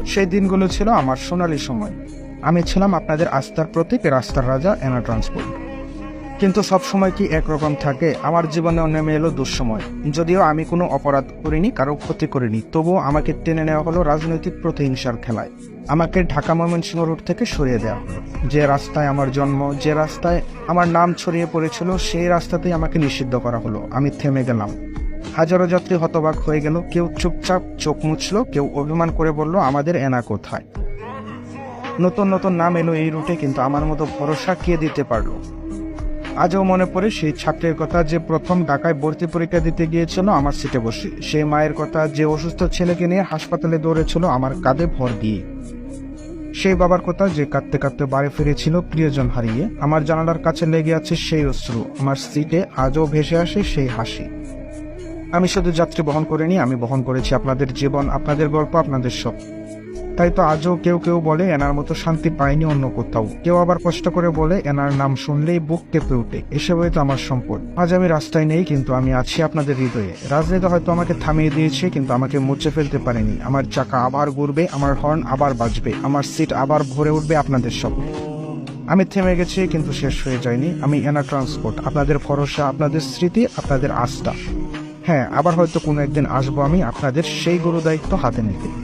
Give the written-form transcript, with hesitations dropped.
সেই দিনগুলো ছিল আমার সোনালী সময়। আমি ছিলাম আপনাদের আস্থার প্রতীক, রাস্তার রাজা এনা ট্রান্সপোর্ট। কিন্তু সব সময় কি একরকম থাকে? আমার জীবনে নেমে এলো দুঃসময়। যদিও আমি কোনো অপরাধ করিনি, কারো ক্ষতি করিনি, তবুও আমাকে টেনে নেওয়া হলো রাজনৈতিক প্রতিহিংসার খেলায়। আমাকে ঢাকা ময়মনসিংহ রোড থেকে সরিয়ে দেওয়া হলো। যে রাস্তায় আমার জন্ম, যে রাস্তায় আমার নাম ছড়িয়ে পড়েছিল, সেই রাস্তাতেই আমাকে নিষিদ্ধ করা হলো। আমি থেমে গেলাম। হাজারো যাত্রী হতবাক হয়ে গেল। কেউ চুপচাপ চোখ মুছল, কেউ অভিমান করে বলল, আমাদের এনা কোথায়? নতুন নতুন নাম এলো এই রুটে, কিন্তু আমার মতো ভরসা কে দিতে পারলো? আজও মনে পড়ে সেই ছাত্রের কথা, যে প্রথম ঢাকায় ভর্তি পরীক্ষা দিতে গিয়েছিল আমার সিটে বসে। সেই মায়ের কথা, যে অসুস্থ ছেলেকে নিয়ে হাসপাতালে দৌড়েছিল আমার কাঁধে ভর দিয়ে। সেই বাবার কথা, যে কাঁদতে কাঁদতে বাড়ি ফিরেছিল প্রিয়জন হারিয়ে। আমার জানালার কাছে লেগে আছে সেই অশ্রু, আমার সিটে আজও ভেসে আসে সেই হাসি। আমি শুধু যাত্রী বহন করিনি, আমি বহন করেছি আপনাদের জীবন, আপনাদের গল্প, আপনাদের সব। তাই তো আজও কেউ কেউ বলে এনার মতো শান্তি পায়নি অন্য কোথাও। কেউ আবার কষ্ট করে বলে এনার নাম শুনলেই বুক কেঁপে ওঠে। এসবই তো আমার সম্পদ। আজ আমি রাস্তায় নেই, কিন্তু আমি আছি আপনাদের হৃদয়ে। রাজনীতি হয়তো আমাকে থামিয়ে দিয়েছে, কিন্তু আমাকে মুছে ফেলতে পারেনি। আমার চাকা আবার ঘুরবে, আমার হর্ন আবার বাজবে, আমার সিট আবার ভরে উঠবে আপনাদের স্বপ্নে। আমি থেমে গেছি, কিন্তু শেষ হয়ে যায়নি। আমি এনা ট্রান্সপোর্ট, আপনাদের ভরসা, আপনাদের স্মৃতি, আপনাদের আস্থা। হ্যাঁ, আবার হয়তো কোনো একদিন আসবো আমি আপনাদের সেই গুরুদায়িত্ব হাতে নিতে।